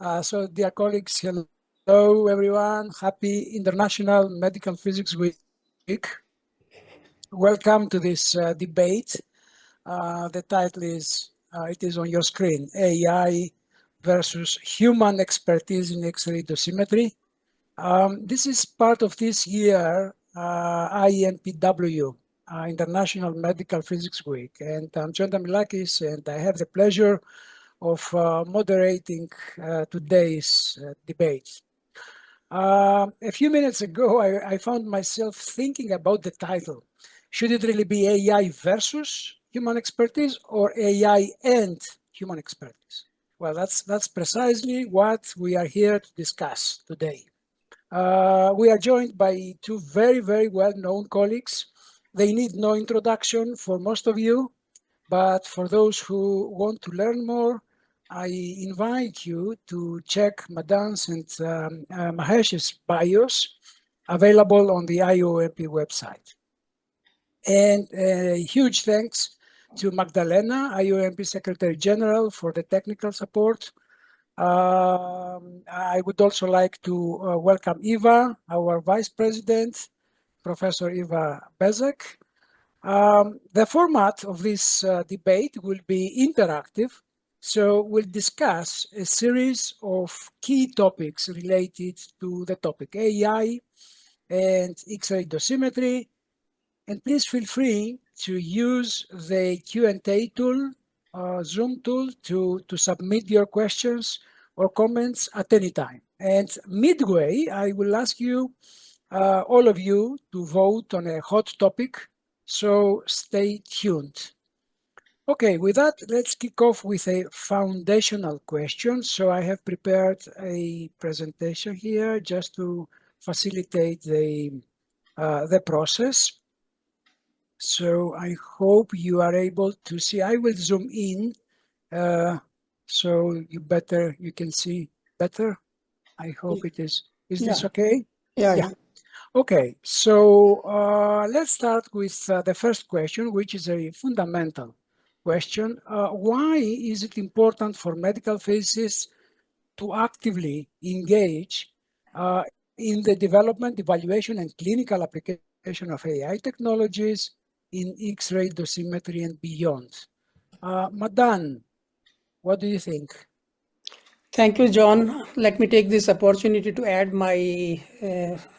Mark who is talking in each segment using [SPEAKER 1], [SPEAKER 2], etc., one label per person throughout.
[SPEAKER 1] So, dear colleagues, hello everyone. Happy International Medical Physics Week. Welcome to this debate. The title is, it is on your screen, AI versus human expertise in X-ray dosimetry. This is part of this year IMPW, International Medical Physics Week. And I'm John Damilakis, and I have the pleasure of moderating today's debate. A few minutes ago, I found myself thinking about the title. Should it really be AI versus human expertise or AI and human expertise? Well, that's precisely what we are here to discuss today. We are joined by two very, very well-known colleagues. They need no introduction for most of you, but for those who want to learn more, I invite you to check Madan's and Mahesh's bios available on the IOMP website. And huge thanks to Magdalena, IOMP Secretary General, for the technical support. I would also like to welcome Eva, our Vice President, Professor Eva Bezek. The format of this debate will be interactive, so we'll discuss a series of key topics related to the topic AI and X-ray dosimetry, and please feel free to use the Q&A tool, Zoom tool, to submit your questions or comments at any time. And midway, I will ask you, all of you, to vote on a hot topic, so stay tuned. Okay, with that, let's kick off with a foundational question. So I have prepared a presentation here just to facilitate the process. So I hope you are able to see. I will zoom in, so you can see better. I hope it is. Is this okay?
[SPEAKER 2] Yeah.
[SPEAKER 1] Okay, so let's start with the first question, which is a fundamental question. Why is it important for medical physicists to actively engage in the development, evaluation, and clinical application of AI technologies in X-ray dosimetry and beyond? Madan, what do you think?
[SPEAKER 2] Thank you, John. Let me take this opportunity to add my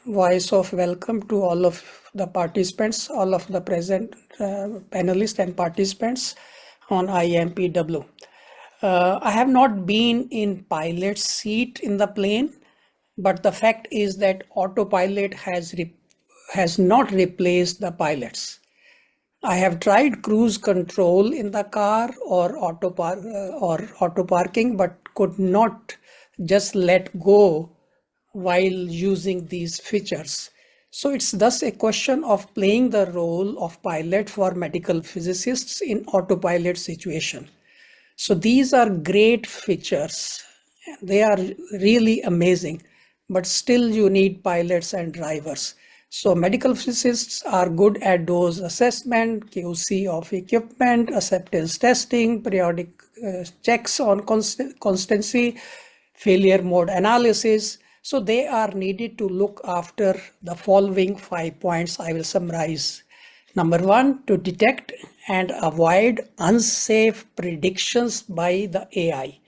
[SPEAKER 2] voice of welcome to all of the participants, all of the present panelists and participants on IMPW. I have not been in pilot seat in the plane, but the fact is that autopilot has not replaced the pilots. I have tried cruise control in the car or auto parking, but could not just let go while using these features. So it's thus a question of playing the role of pilot for medical physicists in autopilot situation. So these are great features. They are really amazing, but still you need pilots and drivers. So medical physicists are good at dose assessment, QC of equipment, acceptance testing, periodic checks on constancy, failure mode analysis. So they are needed to look after the following 5 points I will summarize. Number 1, to detect and avoid unsafe predictions by the AI.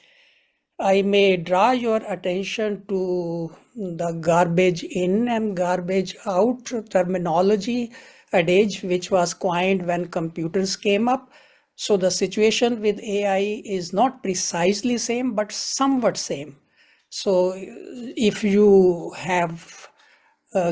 [SPEAKER 2] I may draw your attention to the garbage in and garbage out terminology adage, which was coined when computers came up. So the situation with AI is not precisely same, but somewhat same. So if you have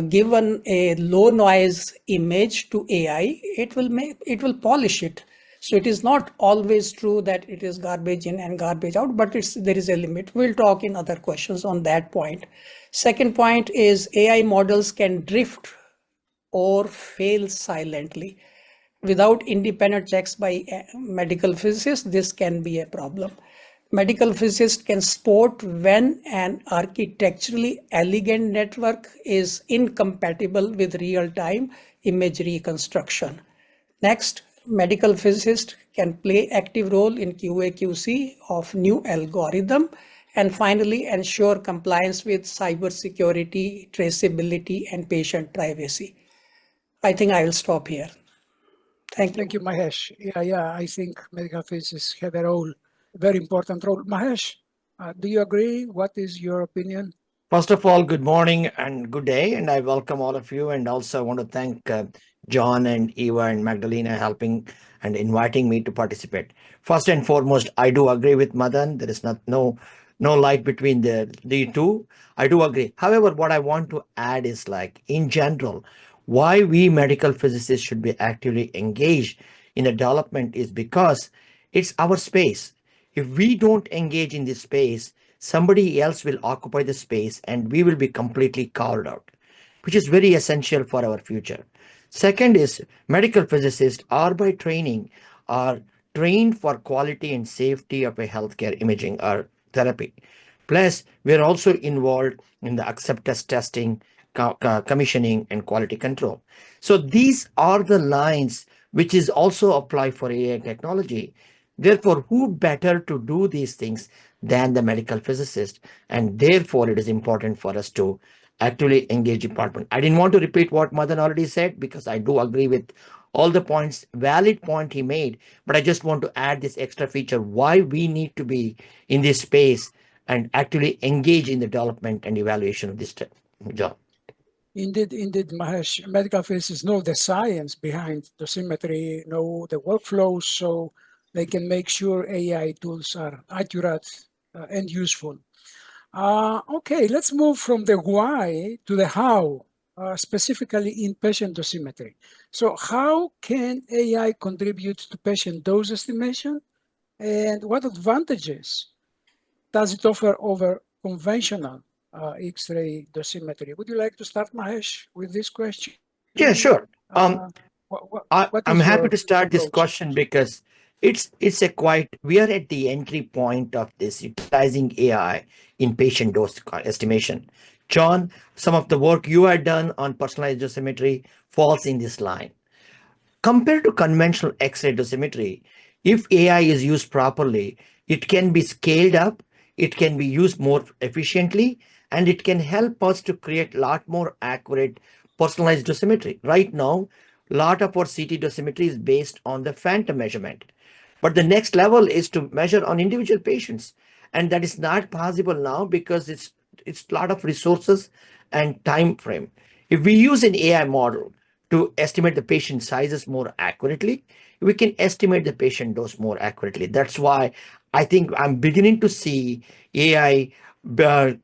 [SPEAKER 2] given a low noise image to AI, it will polish it. So it is not always true that it is garbage in and garbage out, but there is a limit. We'll talk in other questions on that point. Second point is AI models can drift or fail silently. Without independent checks by medical physicists, this can be a problem. Medical physicists can spot when an architecturally elegant network is incompatible with real-time image reconstruction. Next, medical physicists can play active role in QA/QC of new algorithm And finally, ensure compliance with cybersecurity, traceability, and patient privacy. I think I will stop here. Thank you.
[SPEAKER 1] Thank you, Mahesh. Yeah, I think medical physicists have a role, very important role. Mahesh, do you agree? What is your opinion?
[SPEAKER 3] First of all, good morning and good day, and I welcome all of you. And also, I want to thank John and Eva and Magdalena helping and inviting me to participate. First and foremost, I do agree with Madan. There is no light between the two. I do agree. However, what I want to add is like in general, why we medical physicists should be actively engaged in the development is because it's our space. If we don't engage in this space, somebody else will occupy the space and we will be completely carved out, which is very essential for our future. Second is medical physicists are by training are trained for quality and safety of a healthcare imaging or therapy. Plus, we are also involved in the acceptance testing, commissioning, and quality control. So these are the lines which is also applied for AI technology. Therefore, who better to do these things than the medical physicist? And therefore, it is important for us to actively engage department. I didn't want to repeat what Madan already said because I do agree with all the points, valid point he made, but I just want to add this extra feature why we need to be in this space and actively engage in the development and evaluation of this job.
[SPEAKER 1] Indeed, Mahesh, medical physicists know the science behind dosimetry, know the workflows, so they can make sure AI tools are accurate and useful. Okay, let's move from the why to the how, specifically in patient dosimetry. So how can AI contribute to patient dose estimation, and what advantages does it offer over conventional X-ray dosimetry? Would you like to start, Mahesh, with this question?
[SPEAKER 3] Yeah, sure.
[SPEAKER 1] What
[SPEAKER 3] I'm
[SPEAKER 1] is
[SPEAKER 3] happy
[SPEAKER 1] your
[SPEAKER 3] to start this
[SPEAKER 1] approach?
[SPEAKER 3] question because it's a quite we are at the entry point of this utilizing AI in patient dose estimation. John, some of the work you have done on personalized dosimetry falls in this line. Compared to conventional X-ray dosimetry, if AI is used properly, it can be scaled up, it can be used more efficiently, and it can help us to create a lot more accurate personalized dosimetry. Right now, a lot of our CT dosimetry is based on the phantom measurement. But the next level is to measure on individual patients. And that is not possible now because it's a lot of resources and time frame. If we use an AI model to estimate the patient sizes more accurately, we can estimate the patient dose more accurately. That's why I think I'm beginning to see AI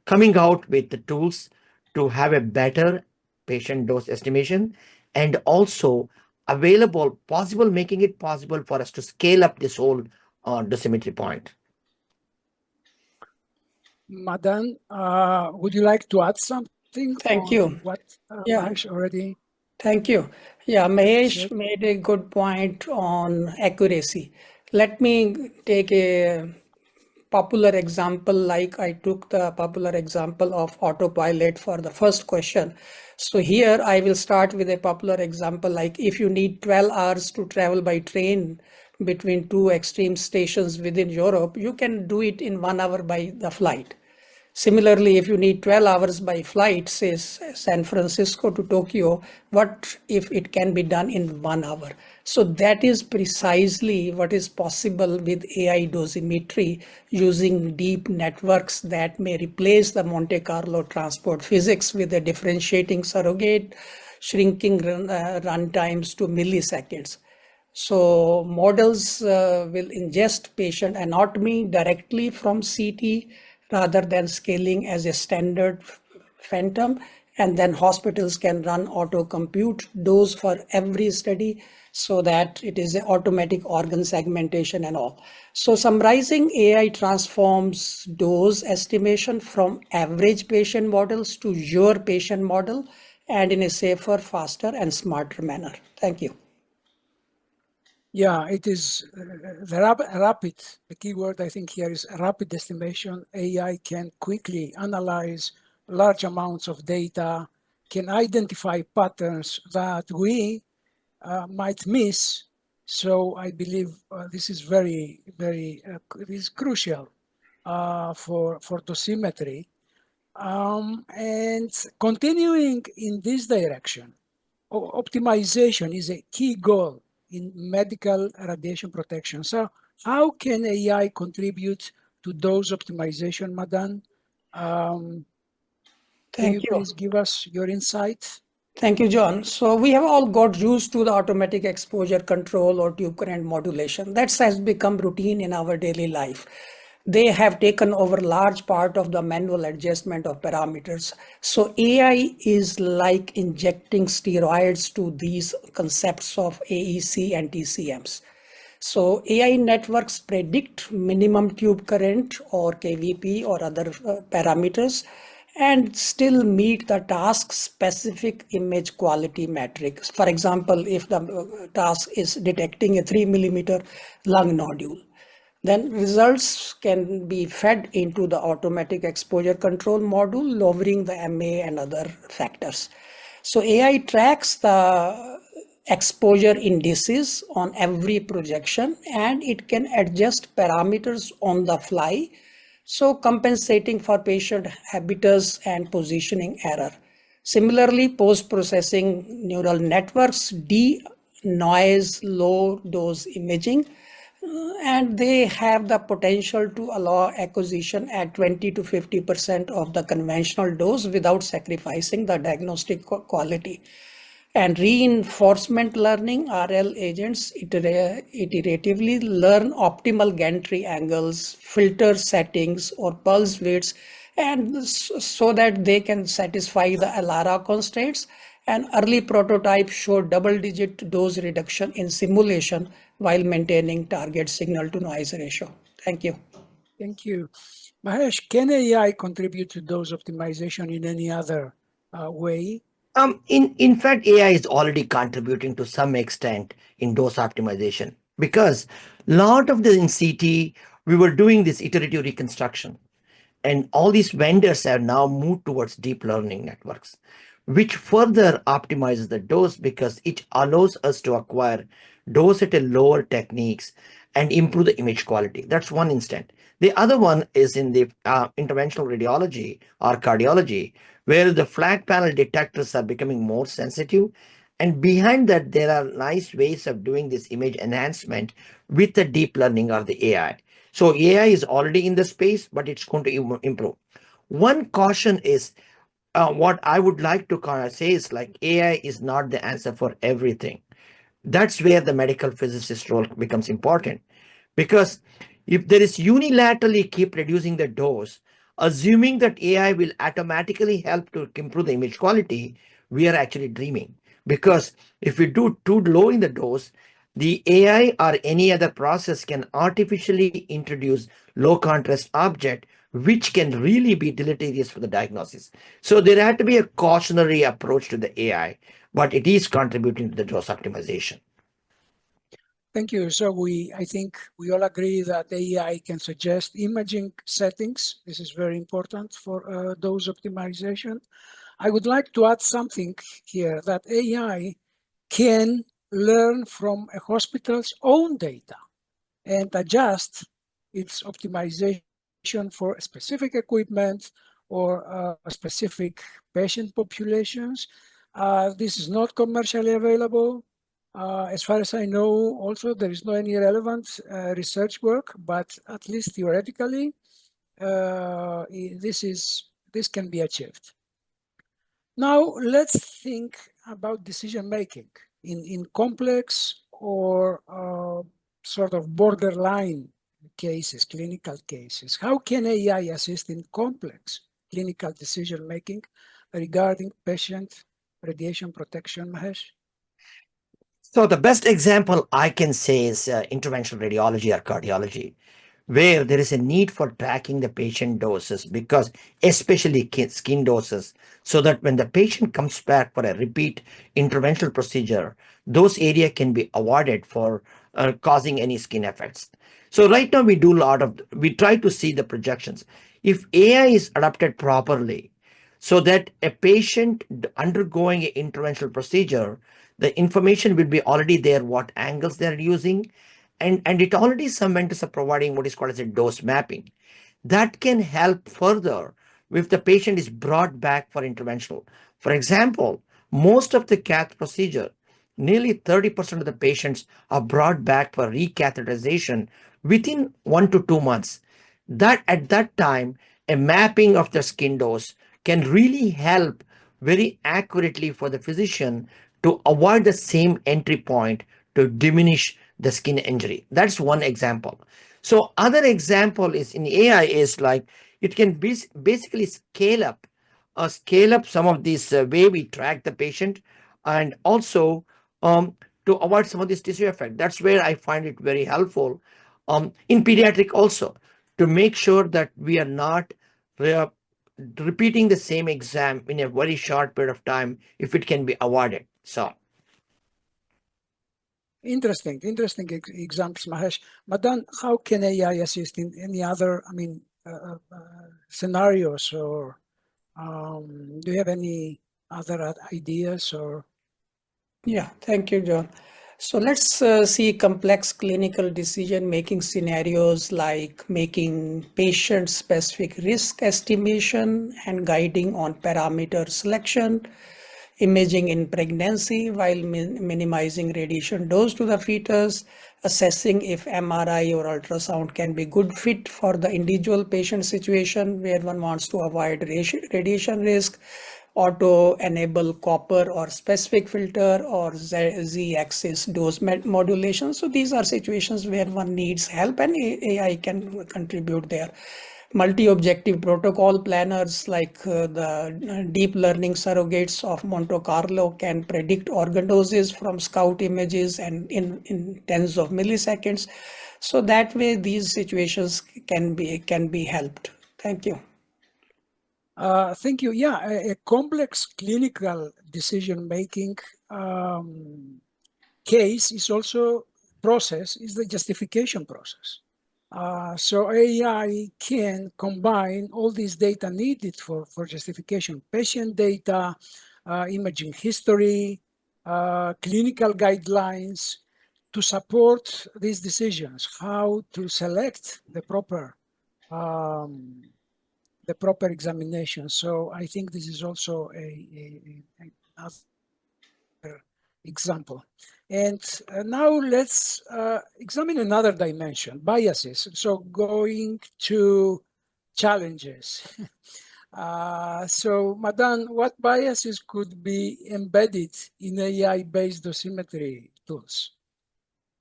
[SPEAKER 3] coming out with the tools to have a better patient dose estimation and also available, possible, making it possible for us to scale up this whole dosimetry point.
[SPEAKER 1] Madan, would you like to add something
[SPEAKER 2] Thank
[SPEAKER 1] on
[SPEAKER 2] you.
[SPEAKER 1] what
[SPEAKER 2] Yeah.
[SPEAKER 1] Mahesh already
[SPEAKER 2] Thank you. Yeah, Mahesh
[SPEAKER 1] said?
[SPEAKER 2] made a good point on accuracy. Let me take a popular example, like I took the popular example of autopilot for the first question. So here I will start with a popular example, like if you need 12 hours to travel by train between two extreme stations within Europe, you can do it in 1 hour by the flight. Similarly, if you need 12 hours by flight, say San Francisco to Tokyo, what if it can be done in 1 hour? So that is precisely what is possible with AI dosimetry using deep networks that may replace the Monte Carlo transport physics with a differentiating surrogate, shrinking run times to milliseconds. So models will ingest patient anatomy directly from CT rather than scaling as a standard phantom. And then hospitals can run auto compute dose for every study so that it is an automatic organ segmentation and all. So summarizing, AI transforms dose estimation from average patient models to your patient model and in a safer, faster, and smarter manner. Thank you.
[SPEAKER 1] Yeah, it is the rapid. The key word I think here is rapid estimation. AI can quickly analyze large amounts of data, can identify patterns that we might miss. So I believe this is this is crucial for dosimetry. And continuing in this direction, optimization is a key goal in medical radiation protection. So how can AI contribute to dose optimization, Madan? Can you
[SPEAKER 2] Thank you.
[SPEAKER 1] please give us your insights?
[SPEAKER 2] Thank you, John. So we have all got used to the automatic exposure control or tube current modulation. That has become routine in our daily life. They have taken over large part of the manual adjustment of parameters. So AI is like injecting steroids to these concepts of AEC and TCMs. So AI networks predict minimum tube current or KVP or other parameters and still meet the task specific image quality metrics. For example, if the task is detecting a 3 millimeter lung nodule, then results can be fed into the automatic exposure control module, lowering the MA and other factors. So AI tracks the exposure indices on every projection and it can adjust parameters on the fly, so compensating for patient habitus and positioning error. Similarly, post-processing neural networks de-noise low-dose imaging, and they have the potential to allow acquisition at 20 to 50% of the conventional dose without sacrificing the diagnostic quality. And reinforcement learning RL agents iteratively learn optimal gantry angles, filter settings, or pulse widths, and so that they can satisfy the ALARA constraints. And early prototypes show double-digit dose reduction in simulation while maintaining target signal to noise ratio. Thank you.
[SPEAKER 1] Thank you. Mahesh, can AI contribute to dose optimization in any other way?
[SPEAKER 3] In fact, AI is already contributing to some extent in dose optimization because lot of the in CT we were doing this iterative reconstruction, and all these vendors have now moved towards deep learning networks, which further optimizes the dose because it allows us to acquire dose at a lower techniques and improve the image quality. That's one instant. The other one is in the interventional radiology or cardiology, where the flat panel detectors are becoming more sensitive. And behind that, there are nice ways of doing this image enhancement with the deep learning or the AI. So AI is already in the space, but it's going to improve. One caution is what I would like to kind of say is like AI is not the answer for everything. That's where the medical physicist role becomes important. Because if there is unilaterally keep reducing the dose, assuming that AI will automatically help to improve the image quality, we are actually dreaming. Because if we do too low in the dose, the AI or any other process can artificially introduce low contrast object, which can really be deleterious for the diagnosis. So there had to be a cautionary approach to the AI, but it is contributing to the dose optimization.
[SPEAKER 1] Thank you. So I think we all agree that AI can suggest imaging settings. This is very important for dose optimization. I would like to add something here, that AI can learn from a hospital's own data and adjust its optimization for specific equipment or specific patient populations. This is not commercially available. As far as I know, also there is no any relevant research work, but at least theoretically, this can be achieved. Now let's think about decision making in complex or sort of borderline cases, clinical cases. How can AI assist in complex clinical decision making regarding patient radiation protection, Mahesh?
[SPEAKER 3] So the best example I can say is interventional radiology or cardiology, where there is a need for tracking the patient doses, because especially skin doses, so that when the patient comes back for a repeat interventional procedure, those area can be avoided for causing any skin effects. So right now we try to see the projections. If AI is adapted properly, so that a patient undergoing an interventional procedure, the information will be already there, what angles they're using, and it already some vendors are providing what is called as a dose mapping. that can help further if the patient is brought back for interventional. For example, most of the cath procedure, nearly 30% of the patients are brought back for recatheterization within 1 to 2 months. That at that time, a mapping of the skin dose can really help very accurately for the physician to avoid the same entry point to diminish the skin injury. That's one example. So other example is in AI is like it can basically scale up some of these way we track the patient, and also to avoid some of this tissue effect. That's where I find it very helpful in pediatric also, to make sure that we are not uh, repeating the same exam in a very short period of time if it can be avoided. So
[SPEAKER 1] Interesting examples, Mahesh. Madan, how can AI assist in any other, scenarios, or do you have any other ideas or?
[SPEAKER 2] Yeah, thank you, John. So let's see complex clinical decision-making scenarios like making patient-specific risk estimation and guiding on parameter selection, imaging in pregnancy while minimizing radiation dose to the fetus, assessing if MRI or ultrasound can be good fit for the individual patient situation where one wants to avoid radiation risk, auto enable copper or specific filter or z-axis dose modulation. So these are situations where one needs help and AI can contribute there. Multi-objective protocol planners like the deep learning surrogates of Monte Carlo can predict organ doses from scout images and in tens of milliseconds. So that way these situations can be helped. Thank you.
[SPEAKER 1] Thank you. Yeah, a complex clinical decision-making case is also is the justification process. So AI can combine all these data needed for justification: patient data, imaging history, clinical guidelines, to support these decisions, how to select the proper examination. So I think this is also another example. And now let's examine another dimension: biases. So going to challenges. So Madan, what biases could be embedded in AI-based dosimetry tools?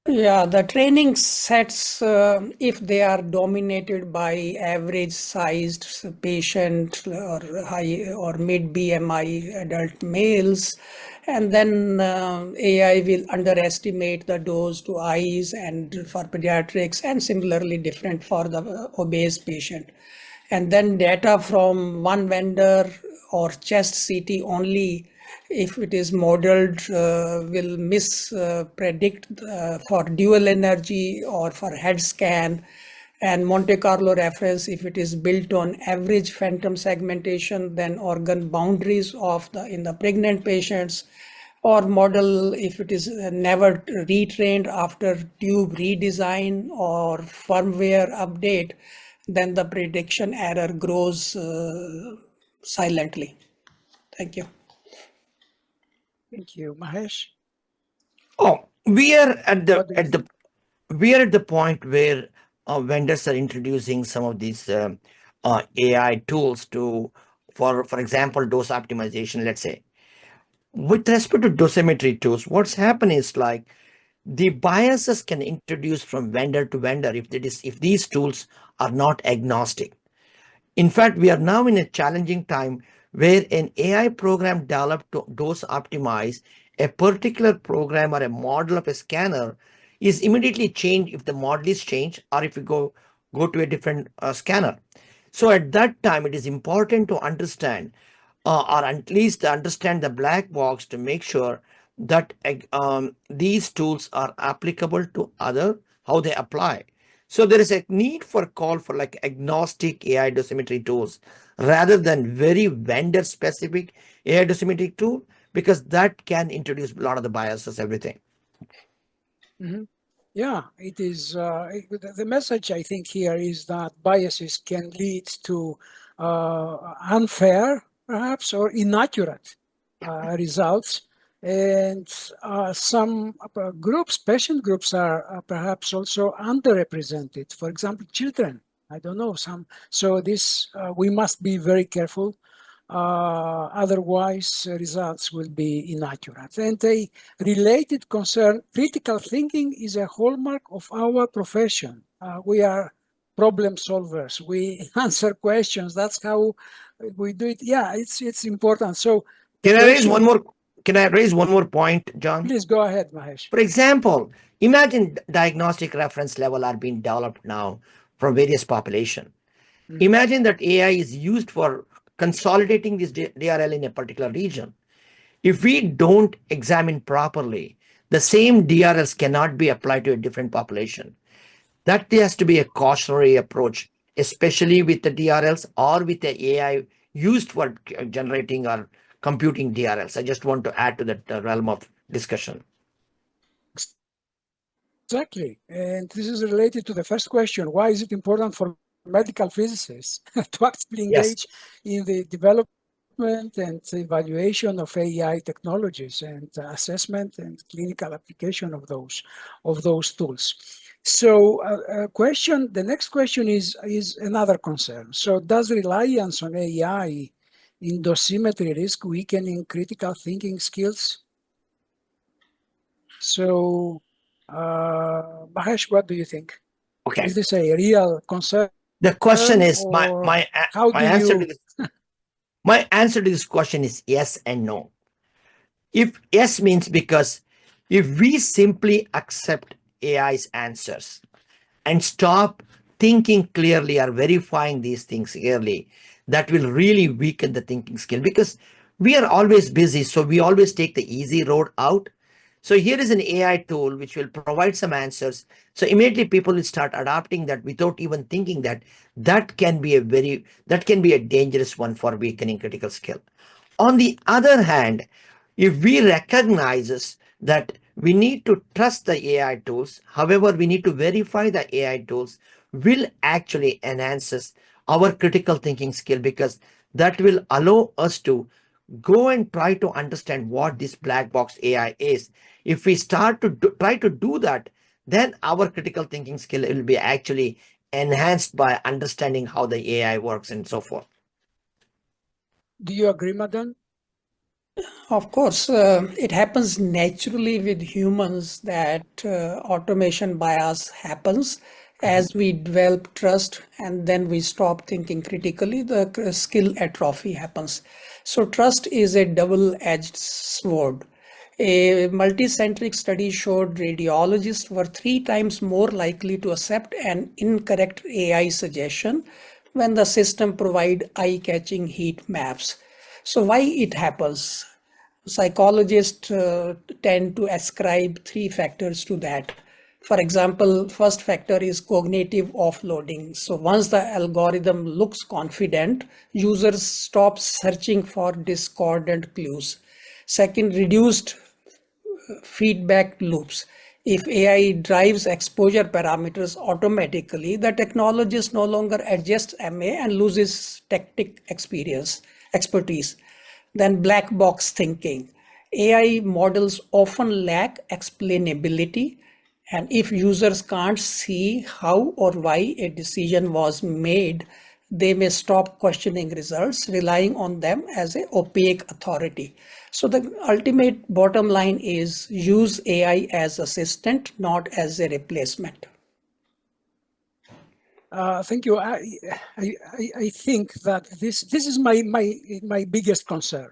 [SPEAKER 2] Yeah, the training sets, if they are dominated by average sized patient or high or mid BMI adult males, and then AI will underestimate the dose to eyes and for pediatrics, and similarly different for the obese patient. And then data from one vendor or chest CT only, if it is modeled, will predict for dual energy or for head scan. And Monte Carlo reference, if it is built on average phantom segmentation, then organ boundaries in the pregnant patients, or model if it is never retrained after tube redesign or firmware update, then the prediction error grows silently. Thank you.
[SPEAKER 1] Thank you, Mahesh.
[SPEAKER 3] oh, we are at the point where vendors are introducing some of these AI tools for example, dose optimization. Let's say, with respect to dosimetry tools, what's happened is like the biases can introduce from vendor to vendor if these tools are not agnostic. In fact, we are now in a challenging time where an AI program developed to dose optimize a particular program or a model of a scanner is immediately changed if the model is changed or if you go to a different scanner. So at that time, it is important to understand or at least understand the black box to make sure that these tools are applicable to how they apply. So there is a need for call for like agnostic AI dosimetry tools rather than very vendor specific AI dosimetry tool, because that can introduce a lot of the biases, everything.
[SPEAKER 1] Mm-hmm. Yeah, it is. The message I think here is that biases can lead to unfair, perhaps, or inaccurate results. And some groups, patient groups, are perhaps also underrepresented. For example, children. I don't know some. So this we must be very careful. Otherwise, results will be inaccurate. And a related concern, critical thinking is a hallmark of our profession. We are problem solvers. We answer questions. That's how we do it. Yeah, it's important. So
[SPEAKER 3] Can I raise one more? Can I raise one more point, John?
[SPEAKER 1] Please go ahead, Mahesh.
[SPEAKER 3] For example, imagine diagnostic reference level are being developed now from various population. Imagine that AI is used for consolidating this DRL in a particular region. If we don't examine properly, the same DRLs cannot be applied to a different population. That has to be a cautionary approach, especially with the DRLs or with the AI used for generating or computing DRLs. I just want to add to that realm of discussion.
[SPEAKER 1] Exactly. And this is related to the first question. Why is it important for medical physicists to actively engage in the development and evaluation of AI technologies and assessment and clinical application of those tools? So the next question is another concern. So does reliance on AI in dosimetry risk weakening critical thinking skills? So Mahesh, what do you think?
[SPEAKER 3] Okay.
[SPEAKER 1] Is this a real concern?
[SPEAKER 3] The question is
[SPEAKER 1] my
[SPEAKER 3] answer to this question is yes and no. If yes means because if we simply accept AI's answers and stop thinking clearly or verifying these things clearly, that will really weaken the thinking skill because we are always busy. So we always take the easy road out. So here is an AI tool which will provide some answers. So immediately people will start adopting that without even thinking that can be a dangerous one for weakening critical skill. On the other hand, if we recognize that we need to trust the AI tools, however, we need to verify the AI tools will actually enhance our critical thinking skill because that will allow us to go and try to understand what this black box AI is. If we start to try to do that, then our critical thinking skill will be actually enhanced by understanding how the AI works and so forth.
[SPEAKER 1] Do you agree, Madan?
[SPEAKER 2] Of course, it happens naturally with humans that automation bias happens as we develop trust and then we stop thinking critically, the skill atrophy happens. So trust is a double-edged sword. A multicentric study showed radiologists were 3 times more likely to accept an incorrect AI suggestion when the system provide eye-catching heat maps. So why it happens? Psychologists tend to ascribe 3 factors to that. For example, first factor is cognitive offloading. So once the algorithm looks confident, users stop searching for discordant clues. Second, reduced feedback loops. If AI drives exposure parameters automatically, the technologist no longer adjusts MA and loses tactic expertise. Then black box thinking. AI models often lack explainability, and if users can't see how or why a decision was made, they may stop questioning results, relying on them as an opaque authority. So the ultimate bottom line is use AI as assistant, not as a replacement.
[SPEAKER 1] Thank you. I think that this is my biggest concern,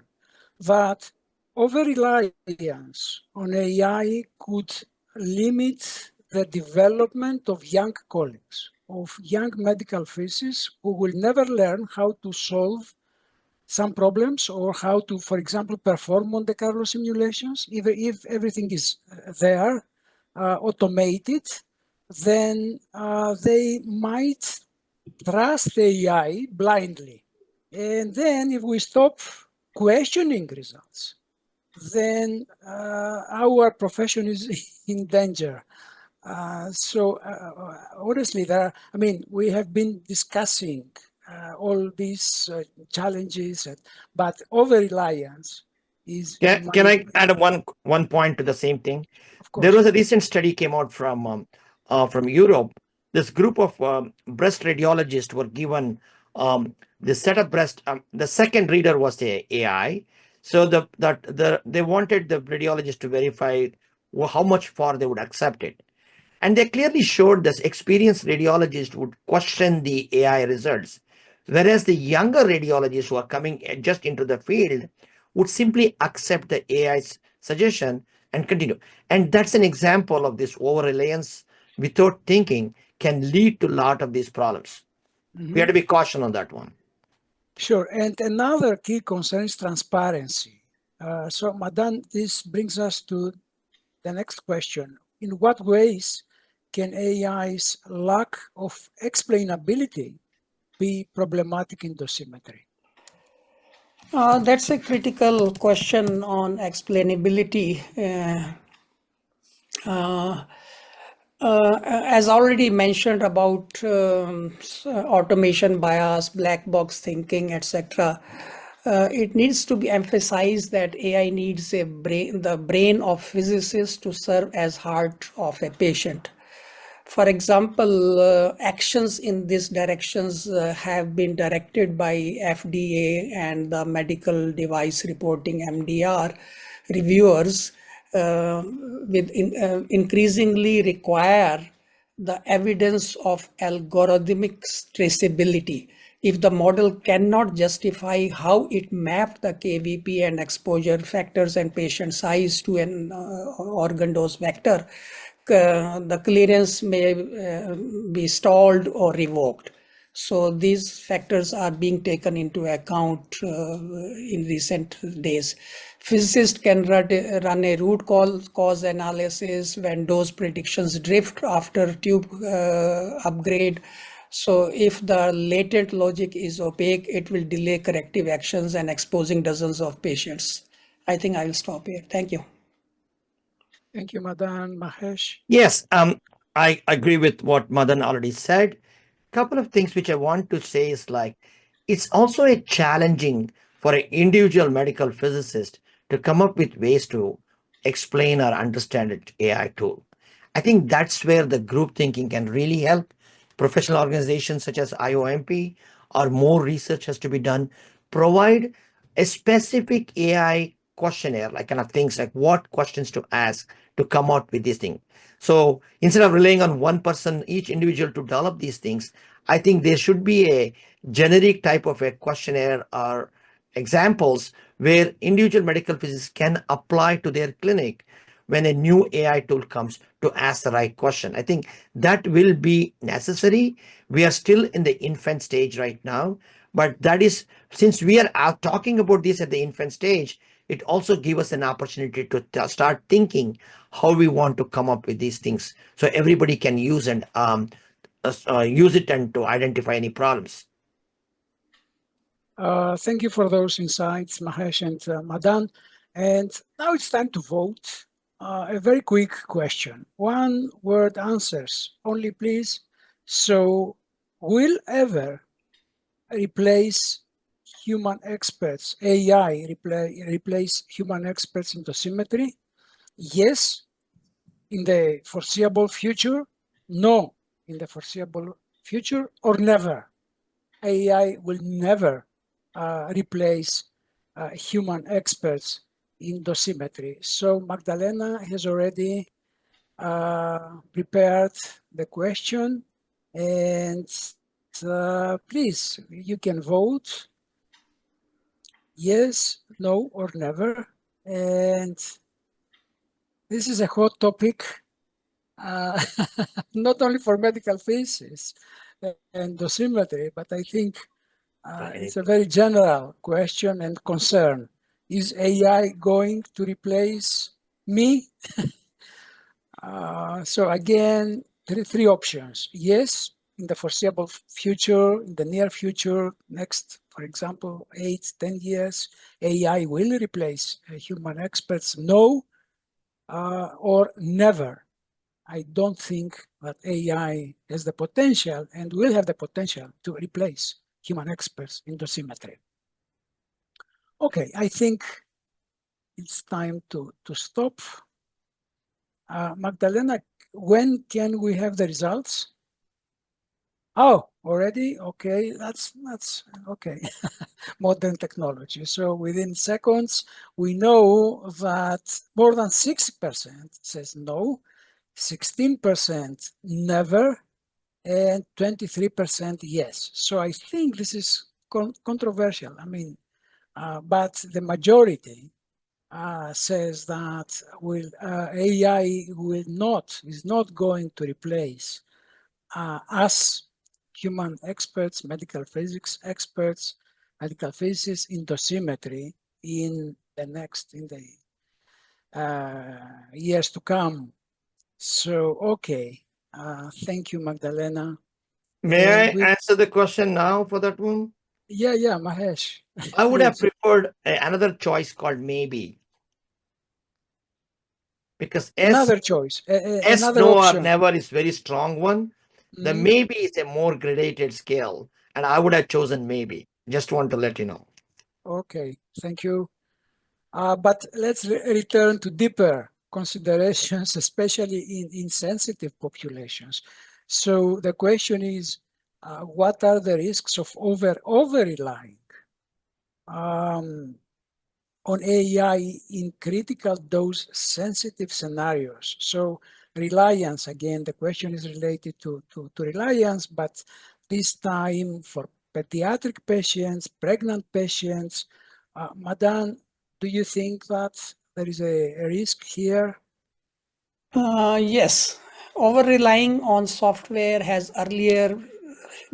[SPEAKER 1] that over-reliance on AI could limit the development of young colleagues, of young medical physicists who will never learn how to solve some problems or how to, for example, perform Monte Carlo simulations. If everything is there, automated, then they might trust AI blindly. And then if we stop questioning results, then our profession is in danger. Honestly, we have been discussing all these challenges, but over-reliance is, in my
[SPEAKER 3] Can I
[SPEAKER 1] view,
[SPEAKER 3] add one point to the same thing?
[SPEAKER 1] of
[SPEAKER 3] There
[SPEAKER 1] course.
[SPEAKER 3] was a recent study came out from Europe. This group of breast radiologists were given the set of breast. The second reader was the AI. So they wanted the radiologist to verify how much far they would accept it. And they clearly showed this experienced radiologist would question the AI results, whereas the younger radiologists who are coming just into the field would simply accept the AI's suggestion and continue. And that's an example of this over reliance without thinking can lead to a lot of these problems. We have to be cautious on that one.
[SPEAKER 1] Sure. And another key concern is transparency. So, Madan, this brings us to the next question. In what ways can AI's lack of explainability be problematic in dosimetry?
[SPEAKER 2] That's a critical question on explainability. As already mentioned about automation bias, black box thinking, etc., it needs to be emphasized that AI needs the brain of physicists to serve as heart of a patient. For example, actions in these directions have been directed by FDA and the medical device reporting MDR reviewers increasingly require the evidence of algorithmic traceability. If the model cannot justify how it mapped the KVP and exposure factors and patient size to an organ dose vector, the clearance may be stalled or revoked. So these factors are being taken into account in recent days. Physicists can run a root cause analysis when dose predictions drift after tube upgrade. So if the latent logic is opaque, it will delay corrective actions and exposing dozens of patients. I think I will stop here. Thank you.
[SPEAKER 1] Thank you, Madan. Mahesh?
[SPEAKER 3] Yes, I agree with what Madan already said. Couple of things which I want to say is like it's also a challenging for an individual medical physicist to come up with ways to explain or understand an AI tool. I think that's where the group thinking can really help. Professional organizations such as IOMP or more research has to be done. Provide a specific AI questionnaire, like kind of things like what questions to ask to come out with this thing. So instead of relying on one person, each individual to develop these things, I think there should be a generic type of a questionnaire or examples where individual medical physicists can apply to their clinic when a new AI tool comes to ask the right question. I think that will be necessary. We are still in the infant stage right now, but that is, since we are out talking about this at the infant stage, it also gives us an opportunity to start thinking how we want to come up with these things so everybody can use and use it and to identify any problems.
[SPEAKER 1] Thank you for those insights, Mahesh and Madan. And now it's time to vote. A very quick question. One word answers only, please. So, will ever replace human experts, AI replace human experts in dosimetry? Yes, in the foreseeable future. No, in the foreseeable future, or never. AI will never replace human experts in dosimetry. So Magdalena has already prepared the question, and please, you can vote yes, no, or never. And this is a hot topic, not only for medical physicists and dosimetry, but I think it's a very general question and concern. Is AI going to replace me? So again, three options. Yes, in the foreseeable future, in the near future, next, for example, 8-10 years, AI will replace human experts. No, or never. I don't think that AI has the potential and will have the potential to replace human experts in dosimetry. Okay, I think it's time to stop. Magdalena, when can we have the results? Oh, already? Okay, that's okay. Modern technology. So within seconds, we know that more than 60% says no, 16% never, and 23% yes. So I think this is controversial. I mean, but the majority says that AI is not going to replace us human experts, medical physics experts, medical physicists in dosimetry in the years to come. So, okay. Thank you, Magdalena.
[SPEAKER 3] May I
[SPEAKER 1] And
[SPEAKER 3] answer the question now for that one?
[SPEAKER 1] yeah, Mahesh.
[SPEAKER 3] I would have
[SPEAKER 1] Please.
[SPEAKER 3] preferred another choice called maybe, because
[SPEAKER 1] Another choice,
[SPEAKER 3] S,
[SPEAKER 1] another
[SPEAKER 3] no, or
[SPEAKER 1] option.
[SPEAKER 3] never is very strong one. The
[SPEAKER 1] Mhm.
[SPEAKER 3] maybe is a more gradated scale, and I would have chosen maybe. Just want to let you know.
[SPEAKER 1] Okay, thank you. But let's return to deeper considerations, especially in sensitive populations. So the question is, what are the risks of over-relying on AI in critical dose sensitive scenarios? So reliance, again, the question is related to reliance, but this time for pediatric patients, pregnant patients. Madan, do you think that there is a risk here?
[SPEAKER 2] Yes, over-relying on software has earlier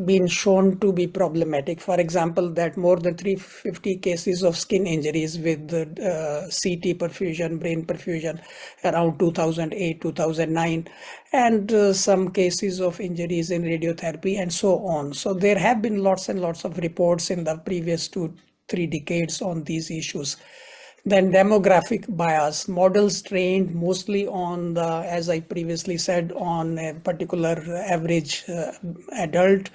[SPEAKER 2] been shown to be problematic. For example, that more than 350 cases of skin injuries with CT perfusion, brain perfusion around 2008, 2009, and some cases of injuries in radiotherapy and so on. So there have been lots and lots of reports in the previous 2-3 decades on these issues. Then demographic bias, models trained mostly on the, as I previously said, on a particular average adult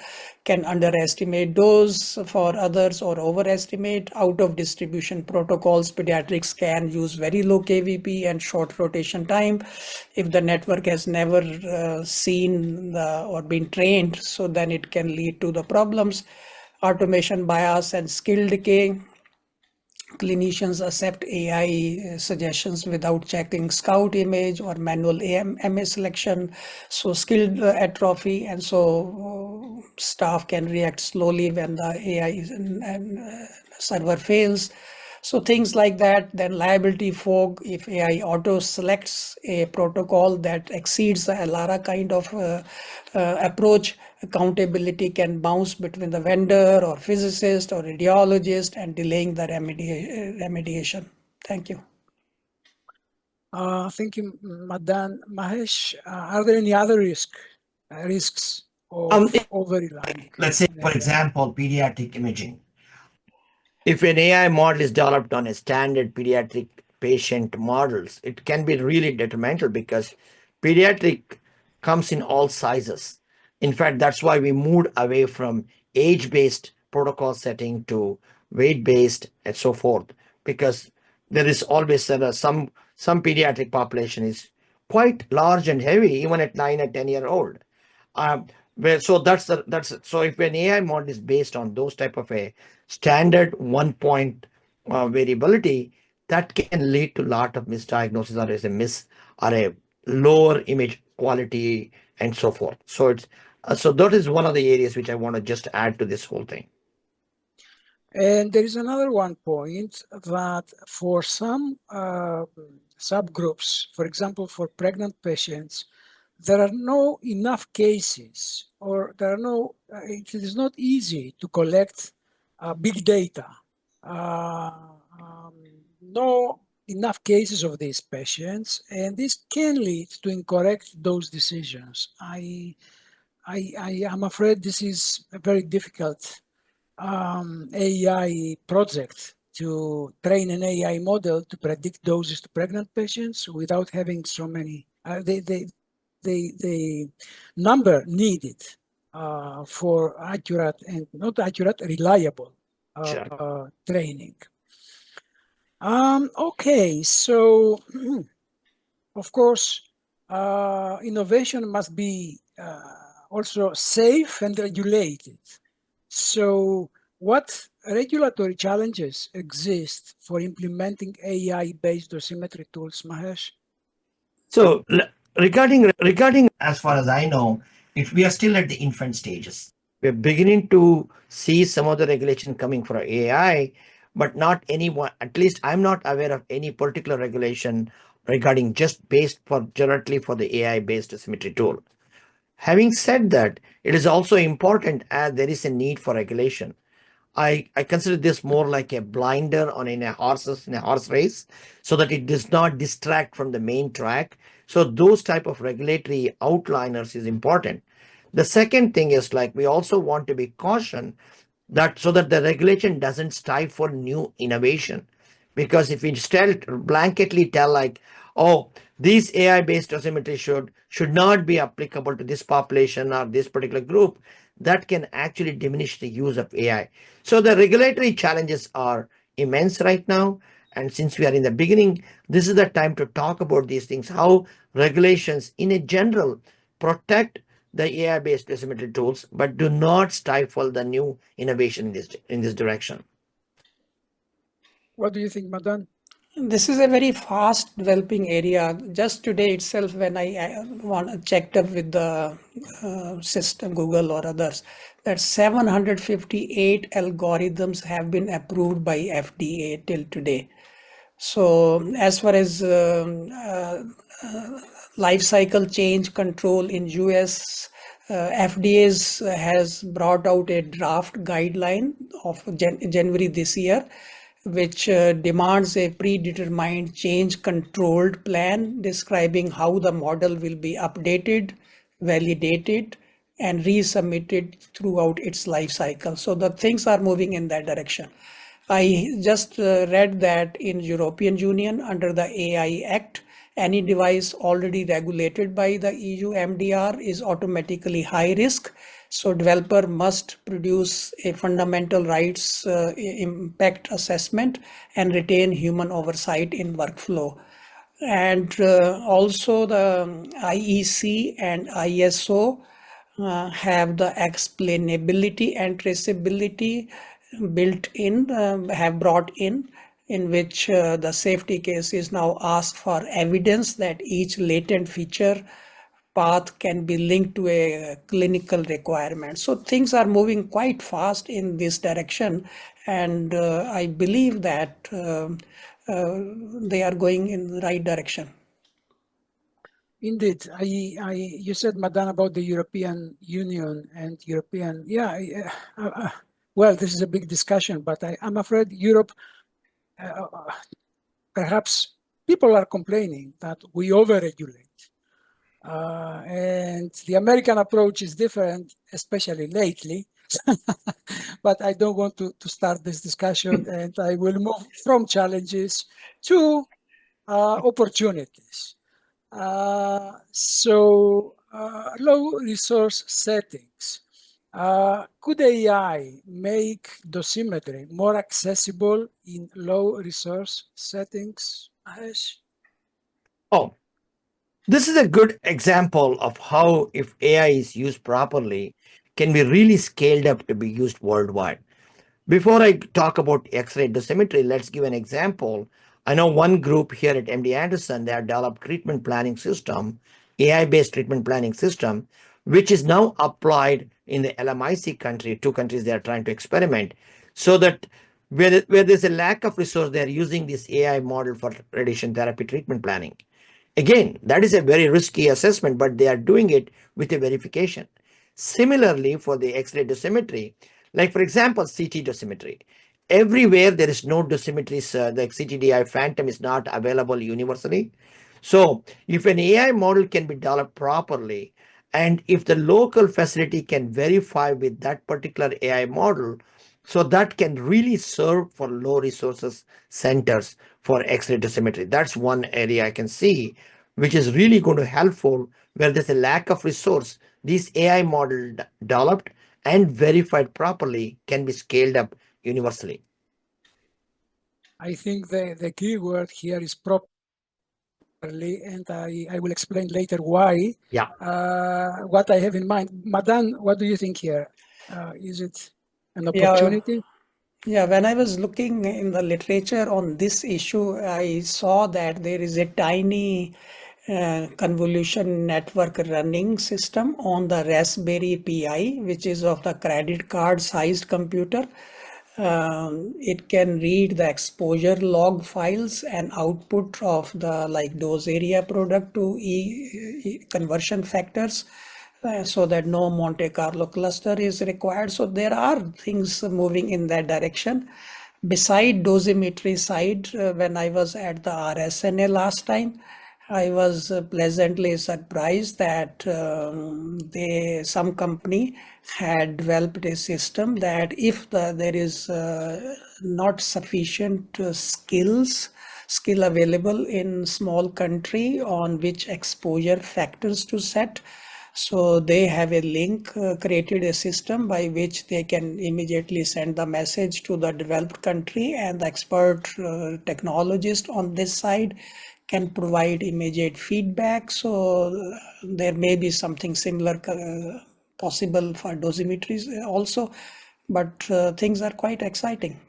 [SPEAKER 2] can underestimate dose for others or overestimate. Out of distribution protocols, pediatrics can use very low KVP and short rotation time if the network has never seen or been trained, so then it can lead to the problems. Automation bias and skill decay. Clinicians accept AI suggestions without checking scout image or manual MA selection. So skill atrophy, and so staff can react slowly when the AI server fails. So things like that. Then liability fog, if AI auto selects a protocol that exceeds the LARA kind of approach, accountability can bounce between the vendor or physicist or radiologist and delaying the remediation. Thank you.
[SPEAKER 1] Thank you, Madan. Mahesh, are there any other risks of over-relying
[SPEAKER 3] Let's say,
[SPEAKER 1] on
[SPEAKER 3] for
[SPEAKER 1] AI?
[SPEAKER 3] example, pediatric imaging. If an AI model is developed on a standard pediatric patient models, it can be really detrimental because pediatric comes in all sizes. In fact, that's why we moved away from age-based protocol setting to weight-based and so forth, because there is always some pediatric population is quite large and heavy, even at 9 or 10-year old. So so if an AI model is based on those type of a standard 1 point variability, that can lead to a lot of misdiagnosis or as a or a lower image quality and so forth. So it's so that is one of the areas which I want to just add to this whole thing.
[SPEAKER 1] And there is another one point that for some subgroups, for example, for pregnant patients, there are no enough cases, or it is not easy to collect big data. No enough cases of these patients, and this can lead to incorrect dose decisions. I am afraid this is a very difficult AI project to train an AI model to predict doses to pregnant patients without having so many. the number needed for accurate and not accurate, reliable training. Okay, so of course, innovation must be also safe and regulated. So what regulatory challenges exist for implementing AI-based dosimetry tools, Mahesh?
[SPEAKER 3] So regarding, as far as I know, if we are still at the infant stages, we're beginning to see some of the regulation coming for AI, but not any one. At least I'm not aware of any particular regulation regarding just based for directly for the AI based symmetry tool. Having said that, it is also important as there is a need for regulation. I consider this more like a blinder on in a horse race, so that it does not distract from the main track. So those type of regulatory outliners is important. The second thing is, like, we also want to be caution that so that the regulation doesn't stifle new innovation. Because if we still blanketly tell, like, oh, these AI based dosimetry should not be applicable to this population or this particular group, that can actually diminish the use of AI. So the regulatory challenges are immense right now. And since we are in the beginning, this is the time to talk about these things, how regulations in a general protect the AI based dosimetry tools, but do not stifle the new innovation in this direction.
[SPEAKER 1] What do you think, Madan?
[SPEAKER 2] This is a very fast developing area. Just today itself, when I checked up with the system, Google or others, that 758 algorithms have been approved by FDA till today. So as far as life cycle change control in US, FDA's has brought out a draft guideline of January this year, which demands a predetermined change controlled plan describing how the model will be updated, validated, and resubmitted throughout its life cycle. So the things are moving in that direction. I just read that in European Union under the AI Act, any device already regulated by the EU MDR is automatically high risk. So developer must produce a fundamental rights impact assessment and retain human oversight in workflow. And also the IEC and ISO have the explainability and traceability built in, have brought in which the safety case is now asked for evidence that each latent feature path can be linked to a clinical requirement. So things are moving quite fast in this direction, and I believe that they are going in the right direction.
[SPEAKER 1] Indeed, you said, Madan, about the European Union and European, well, this is a big discussion, but I'm afraid Europe, perhaps people are complaining that we overregulate. And the American approach is different, especially lately. But I don't want to start this discussion, and I will move from challenges to opportunities. So low resource settings. Could AI make dosimetry more accessible in low resource settings, Mahesh?
[SPEAKER 3] Oh, this is a good example of how, if AI is used properly, can be really scaled up to be used worldwide. Before I talk about X-ray dosimetry, let's give an example. I know one group here at MD Anderson, they have developed treatment planning system, AI-based treatment planning system, which is now applied in the LMIC country, two countries they are trying to experiment, so that where there's a lack of resource, they're using this AI model for radiation therapy treatment planning. Again, that is a very risky assessment, but they are doing it with a verification. Similarly, for the X-ray dosimetry, like for example, CT dosimetry, everywhere there is no dosimetry, the CTDI phantom is not available universally. So if an AI model can be developed properly, and if the local facility can verify with that particular AI model, so that can really serve for low resources centers for X-ray dosimetry. That's one area I can see which is really going to helpful where there's a lack of resource. These AI model developed and verified properly can be scaled up universally.
[SPEAKER 1] I think the key word here is properly, and I will explain later why.
[SPEAKER 3] Yeah.
[SPEAKER 1] What I have in mind. Madan, what do you think here? Is it an
[SPEAKER 2] Yeah,
[SPEAKER 1] opportunity?
[SPEAKER 2] yeah, when I was looking in the literature on this issue, I saw that there is a tiny convolution network running system on the Raspberry Pi, which is of the credit card sized computer. It can read the exposure log files and output of the dose area product to conversion factors, so that no Monte Carlo cluster is required. So there are things moving in that direction. Beside dosimetry side, when I was at the RSNA last time, I was pleasantly surprised that some company had developed a system that if there is not sufficient skill available in small country on which exposure factors to set, so they have a link, created a system by which they can immediately send the message to the developed country, and the expert technologist on this side can provide immediate feedback. So there may be something similar possible for dosimetries also, but things are quite exciting.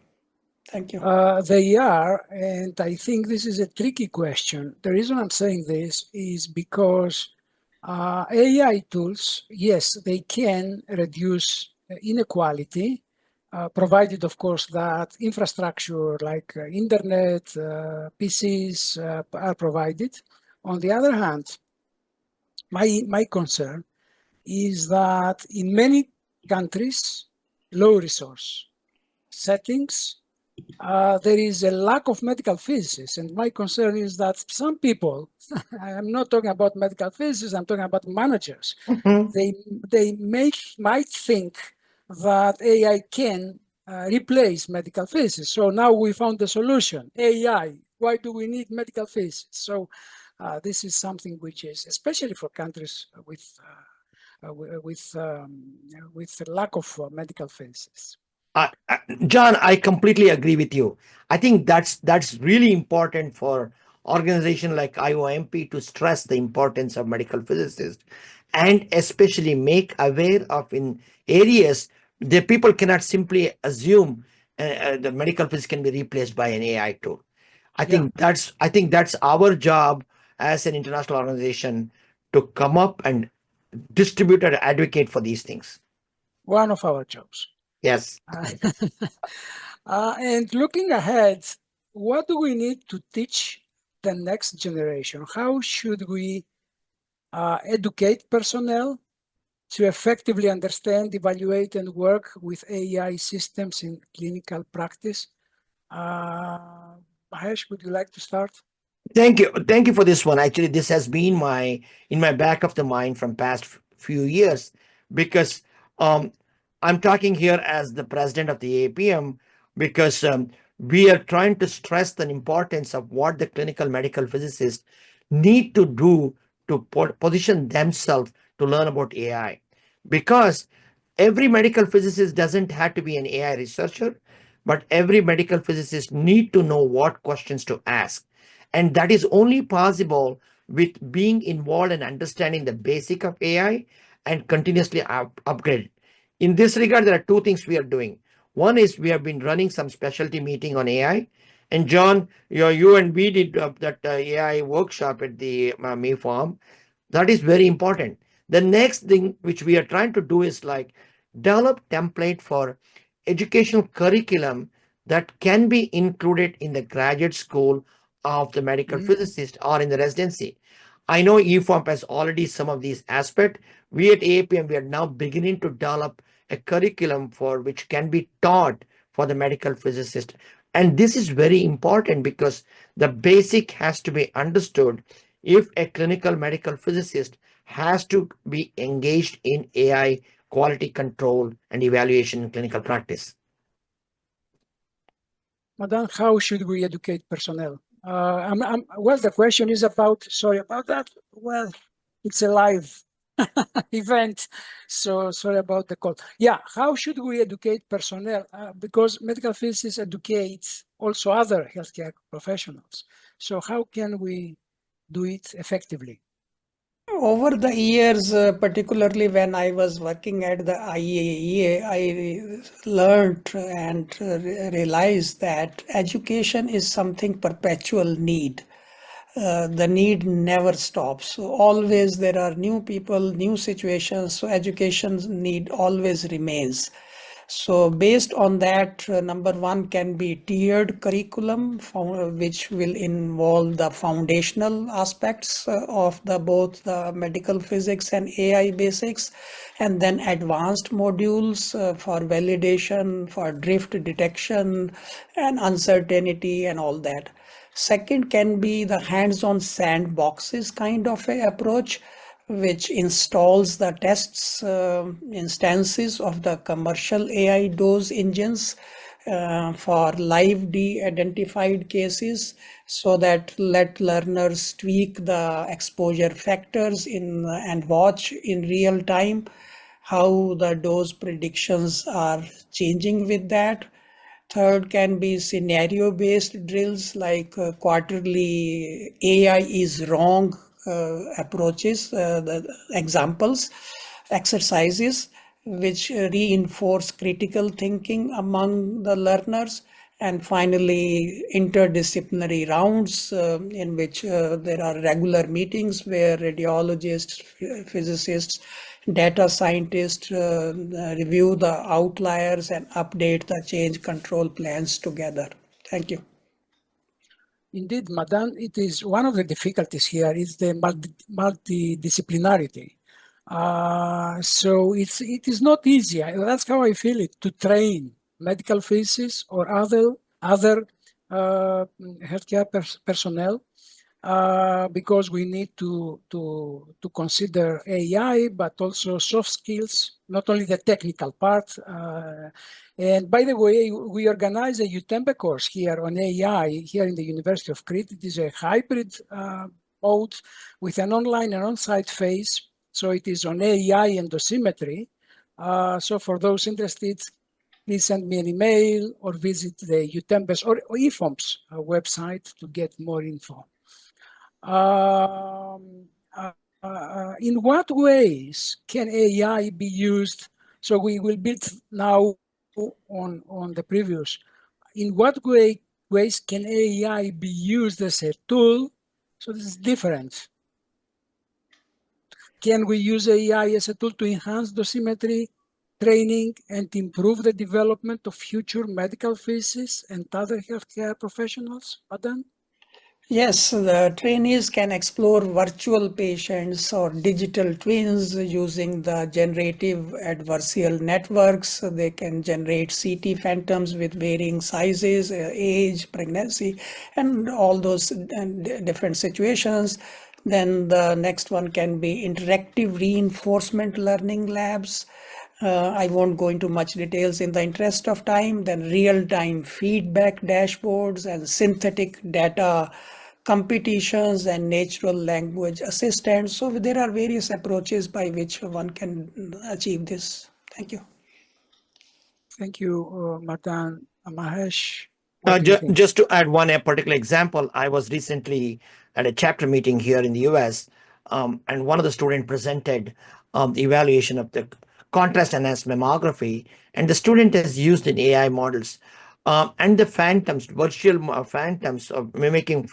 [SPEAKER 2] Thank you.
[SPEAKER 1] They are, and I think this is a tricky question. The reason I'm saying this is because AI tools, yes, they can reduce inequality, provided, of course, that infrastructure like internet, PCs are provided. On the other hand, my concern is that in many countries, low resource settings, there is a lack of medical physicists. And my concern is that some people, I'm not talking about medical physicists, I'm talking about managers. They might think that AI can replace medical physicists. So now we found the solution, AI. Why do we need medical physicists? So this is something which is, especially for countries with lack of medical physicists.
[SPEAKER 3] John, I completely agree with you. I think that's really important for organization like IOMP to stress the importance of medical physicists and especially make aware of in areas the people cannot simply assume the medical physicist can be replaced by an AI tool. I think that's our job as an international organization to come up and distribute and advocate for these things.
[SPEAKER 1] One of our jobs.
[SPEAKER 3] Yes.
[SPEAKER 1] And looking ahead, what do we need to teach the next generation? How should we educate personnel to effectively understand, evaluate, and work with AI systems in clinical practice? Mahesh, would you like to start?
[SPEAKER 3] Thank you for this one. Actually, this has been in my back of the mind from past few years because I'm talking here as the president of the APM because we are trying to stress the importance of what the clinical medical physicists need to do to position themselves to learn about AI, because every medical physicist doesn't have to be an AI researcher, but every medical physicist need to know what questions to ask, and that is only possible with being involved and understanding the basic of AI and continuously upgrade. In this regard, there are two things we are doing. One is we have been running some specialty meeting on AI. And John, you and we did that AI workshop at the May Farm. That is very important. The next thing which we are trying to do is like develop template for educational curriculum that can be included in the graduate school of the medical physicist or in the residency. I know IOMP has already some of these aspects. We at APM, we are now beginning to develop a curriculum for which can be taught for the medical physicist. And this is very important because the basic has to be understood if a clinical medical physicist has to be engaged in AI quality control and evaluation in clinical practice.
[SPEAKER 1] Madan, how should we educate personnel? Well, the question is about, sorry about that. Well, it's a live event, so sorry about the call. Yeah, how should we educate personnel? Because medical physicists educate also other healthcare professionals. So how can we do it effectively?
[SPEAKER 2] Over the years, particularly when I was working at the IAEA, I learned and realized that education is something perpetual need. The need never stops. So always there are new people, new situations, so education's need always remains. So based on that, number one can be tiered curriculum, which will involve the foundational aspects of the both the medical physics and AI basics, and then advanced modules for validation, for drift detection and uncertainty and all that. Second can be the hands-on sandboxes kind of a approach, which installs the tests instances of the commercial AI dose engines for live de-identified cases, so that let learners tweak the exposure factors in and watch in real time how the dose predictions are changing with that. Third can be scenario-based drills like quarterly AI is wrong approaches, the examples, exercises, which reinforce critical thinking among the learners. And finally, interdisciplinary rounds in which there are regular meetings where radiologists, physicists, data scientists review the outliers and update the change control plans together. Thank you.
[SPEAKER 1] Indeed, Madan, it is one of the difficulties here is the multidisciplinarity. So it is not easy. That's how I feel it, to train medical physicists or other healthcare personnel, because we need to consider AI, but also soft skills, not only the technical part. And by the way, we organize a UTEMPE course here on AI here in the University of Crete. It is a hybrid mode with an online and on-site phase. So it is on AI and dosimetry. So for those interested, please send me an email or visit the UTEMPE's or IFOMP's website to get more info. In what ways can AI be used? So we will build now on the previous. In what ways can AI be used as a tool? So this is different. Can we use AI as a tool to enhance dosimetry training and improve the development of future medical physicists and other healthcare professionals, Madan?
[SPEAKER 2] Yes, the trainees can explore virtual patients or digital twins using the generative adversarial networks. They can generate CT phantoms with varying sizes, age, pregnancy, and all those different situations. Then the next one can be interactive reinforcement learning labs. I won't go into much details in the interest of time. Then real-time feedback dashboards and synthetic data competitions and natural language assistants. So there are various approaches by which one can achieve this. Thank you.
[SPEAKER 1] Thank you, Madan. Mahesh, what do you think?
[SPEAKER 3] Just to add one particular example, I was recently at a chapter meeting here in the US, and one of the students presented the evaluation of the contrast enhanced mammography, and the student has used in AI models and the phantoms, virtual phantoms of mimicking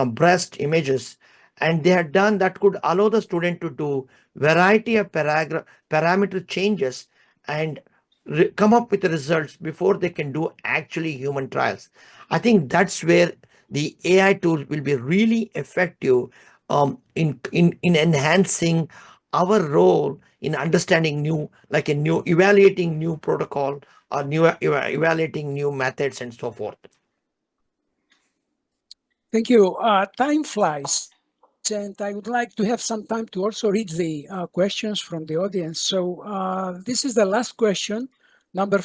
[SPEAKER 3] breast images, and they had done that could allow the student to do variety of parameter changes and come up with the results before they can do actually human trials. I think that's where the AI tool will be really effective in enhancing our role in understanding evaluating new protocol or evaluating new methods and so forth.
[SPEAKER 1] Thank you. Time flies, and I would like to have some time to also read the questions from the audience. So this is the last question, number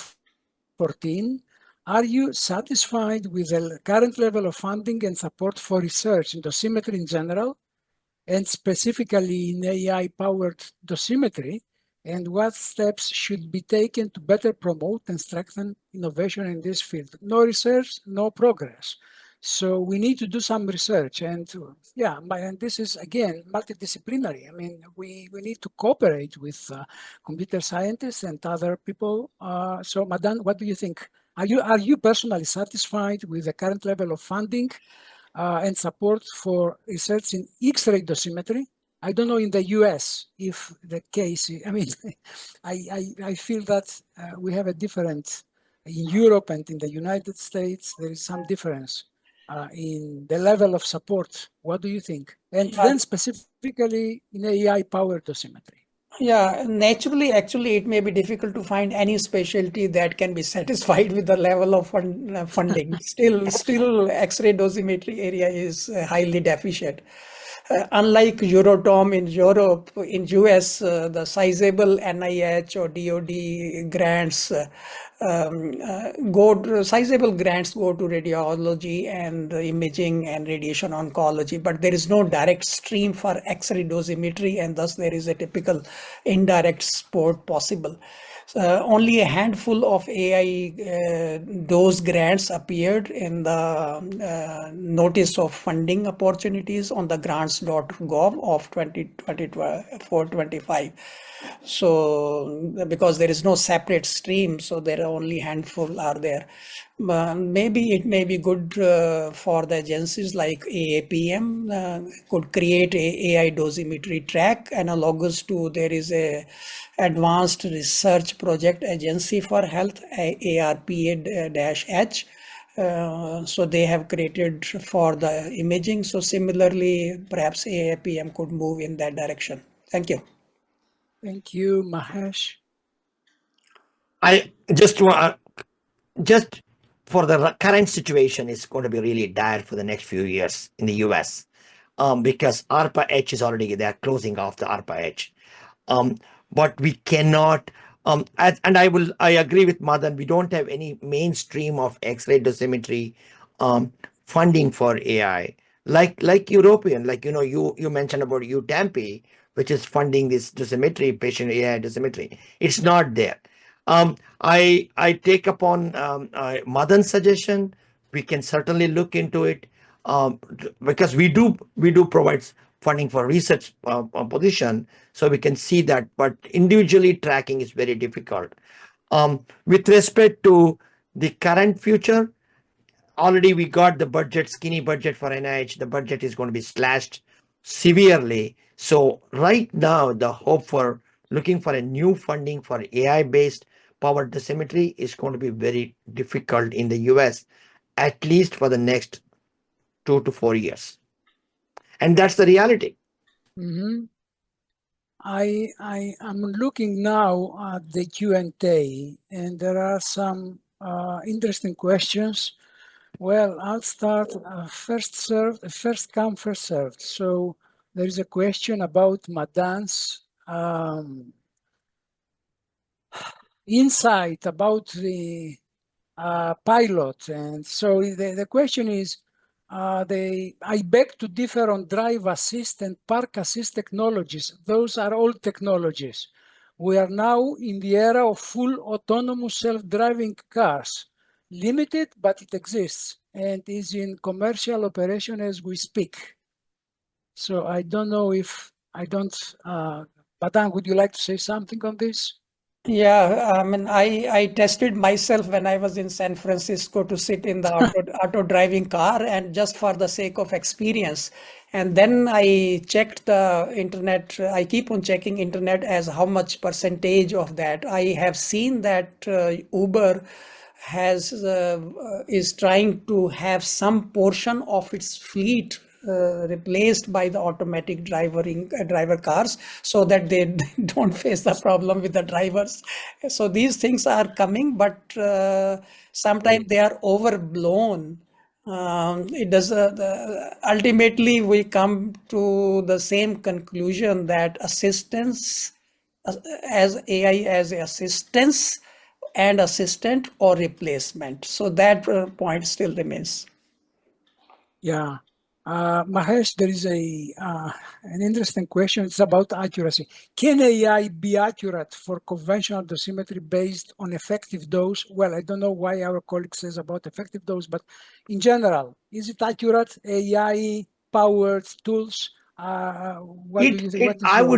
[SPEAKER 1] 14. Are you satisfied with the current level of funding and support for research in dosimetry in general, and specifically in AI-powered dosimetry? And what steps should be taken to better promote and strengthen innovation in this field? No research, no progress. So we need to do some research, and yeah, and this is again multidisciplinary. I mean, we need to cooperate with computer scientists and other people. So, Madan, what do you think? Are you personally satisfied with the current level of funding and support for research in X-ray dosimetry? I don't know in the US if the case, I mean, I feel that we have a different, in Europe and in the United States, there is some difference in the level of support. What do you think? And then specifically in AI-powered dosimetry.
[SPEAKER 2] Yeah, naturally, actually, it may be difficult to find any specialty that can be satisfied with the level of funding. Still, X-ray dosimetry area is highly deficient. Unlike Euratom in Europe, in US, the sizable NIH or DoD grants sizable grants go to radiology and imaging and radiation oncology, but there is no direct stream for X-ray dosimetry, and thus there is a typical indirect support possible. Only a handful of AI those grants appeared in the notice of funding opportunities on the grants.gov of 2024-25. So because there is no separate stream, so there are only handful are there. Maybe it may be good for the agencies like AAPM could create a AI dosimetry track analogous to there is a Advanced Research Project Agency for Health, ARPA-H. So they have created for the imaging. So similarly, perhaps AAPM could move in that direction. Thank you.
[SPEAKER 1] Thank you, Mahesh.
[SPEAKER 3] I just want just for the current situation is going to be really dire for the next few years in the US, because ARPA-H is already, they're closing off the ARPA-H. But we cannot, and I agree with Madan, we don't have any mainstream of X-ray dosimetry funding for AI, like European, like, you mentioned about UTAMP, which is funding this dosimetry, patient AI dosimetry. It's not there. I take upon Madan's suggestion. We can certainly look into it, because we do provide funding for research position, so we can see that. But individually tracking is very difficult. With respect to the current future, already we got the budget, skinny budget for NIH. The budget is going to be slashed severely. So right now, the hope for looking for a new funding for AI-based power dosimetry is going to be very difficult in the US, at least for the next 2 to 4 years. And that's the reality.
[SPEAKER 1] Mm-hmm. I am looking now at the Q&A, and there are some interesting questions. Well, I'll start first come, first served. So there is a question about Madan's insight about the pilot. And so the question is, I beg to differ on drive assist and park assist technologies. Those are old technologies. We are now in the era of full autonomous self-driving cars. Limited, but it exists and is in commercial operation as we speak. So I don't know if Madan, would you like to say something on this?
[SPEAKER 2] Yeah, I mean, I tested myself when I was in San Francisco to sit in the auto driving car, and just for the sake of experience. And then I checked the internet. I keep on checking internet as how much percentage of that. I have seen that Uber is trying to have some portion of its fleet replaced by the automatic driver cars, so that they don't face the problem with the drivers. So these things are coming, but sometimes they are overblown. It does. Ultimately, we come to the same conclusion that assistance, as AI as assistance, and assistant or replacement. So that point still remains.
[SPEAKER 1] Yeah. Mahesh, there is an interesting question. It's about accuracy. Can AI be accurate for conventional dosimetry based on effective dose? Well, I don't know why our colleague says about effective dose, but in general, is it accurate? AI-powered tools? What do you think? What is
[SPEAKER 3] I
[SPEAKER 1] your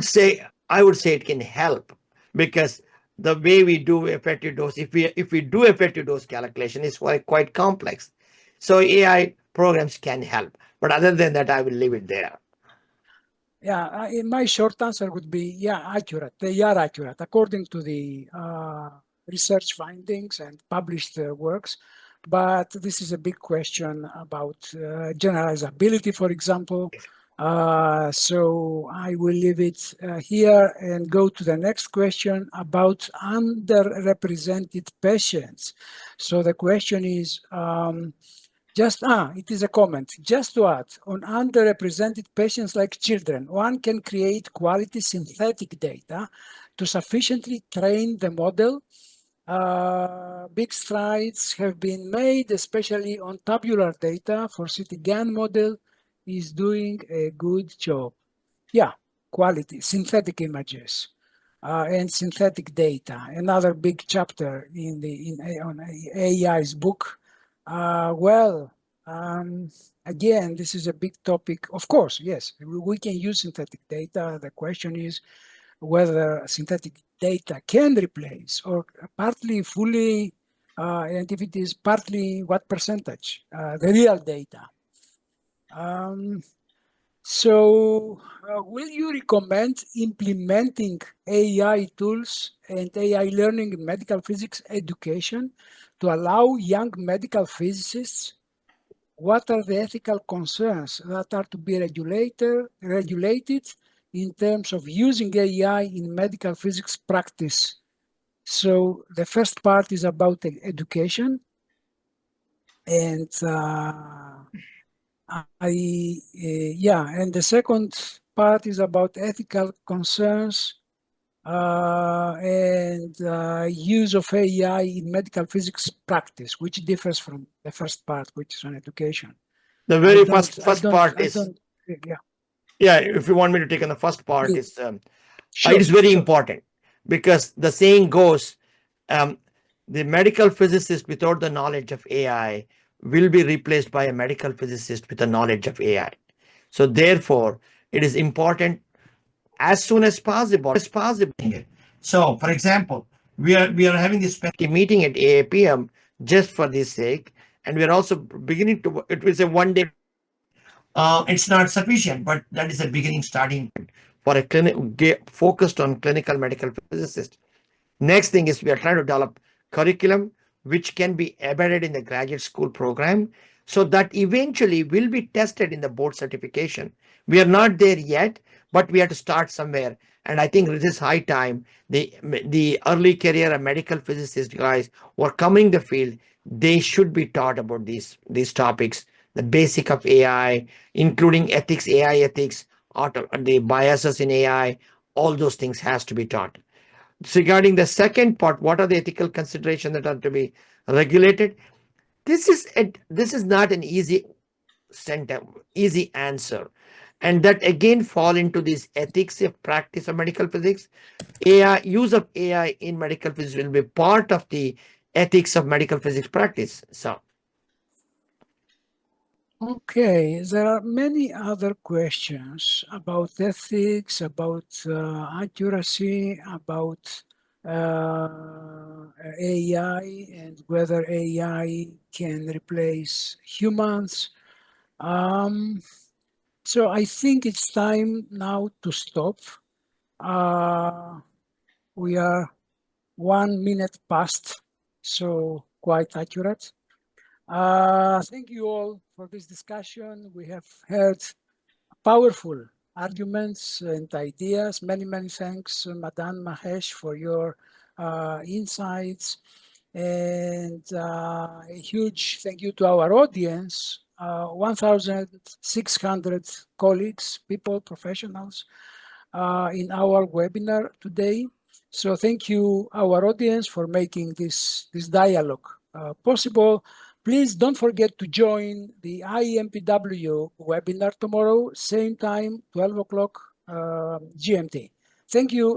[SPEAKER 3] would say it can help, because the way we do effective dose, if we do effective dose calculation, is quite complex. So AI programs can help, but other than that, I will leave it there.
[SPEAKER 1] Yeah, my short answer would be, yeah, accurate. They are accurate according to the research findings and published works. But this is a big question about generalizability, for example. So I will leave it here and go to the next question about underrepresented patients. So the question is, it is a comment. Just to add, on underrepresented patients like children, one can create quality synthetic data to sufficiently train the model. Big strides have been made, especially on tabular data for CT-GAN model is doing a good job. Yeah, quality, synthetic images. And synthetic data, another big chapter on AI's book. Again, this is a big topic. Of course, yes, we can use synthetic data. The question is whether synthetic data can replace or partly, fully, and if it is partly, what percentage, the real data. Will you recommend implementing AI tools and AI learning in medical physics education to allow young medical physicists? What are the ethical concerns that are to be regulated in terms of using AI in medical physics practice? So the first part is about education, and and the second part is about ethical concerns and use of AI in medical physics practice, which differs from the first part, which is on education.
[SPEAKER 3] The very first part is,
[SPEAKER 1] yeah.
[SPEAKER 3] If you want me to take on the first part,
[SPEAKER 1] Yeah.
[SPEAKER 3] is it is very important, because the saying goes, the medical physicist without the knowledge of AI will be replaced by a medical physicist with the knowledge of AI. So therefore, it is important as soon as possible. So, for example, we are having this meeting at AAPM just for this sake, and we are also beginning to. It was a one day. It's not sufficient, but that is a beginning starting point for a clinic focused on clinical medical physicist. Next thing is we are trying to develop curriculum which can be embedded in the graduate school program, so that eventually will be tested in the board certification. We are not there yet, but we have to start somewhere. And I think this is high time. The early career of medical physicist guys who are coming the field, they should be taught about these topics, the basic of AI, including ethics, AI ethics, the biases in AI, all those things has to be taught. Regarding the second part, what are the ethical considerations that are to be regulated? This is not an easy answer, and that again fall into this ethics of practice of medical physics. Use of AI in medical physics will be part of the ethics of medical physics practice. So.
[SPEAKER 1] Okay, there are many other questions about ethics, about accuracy, about AI and whether AI can replace humans. So I think it's time now to stop. We are 1 minute past, so quite accurate. Thank you all for this discussion. We have heard powerful arguments and ideas. Many, many thanks, Madan, Mahesh, for your insights. And a huge thank you to our audience, 1,600 colleagues, people, professionals in our webinar today. So thank you, our audience, for making this dialogue possible. Please don't forget to join the IMPW webinar tomorrow, same time, 12 o'clock GMT. Thank you.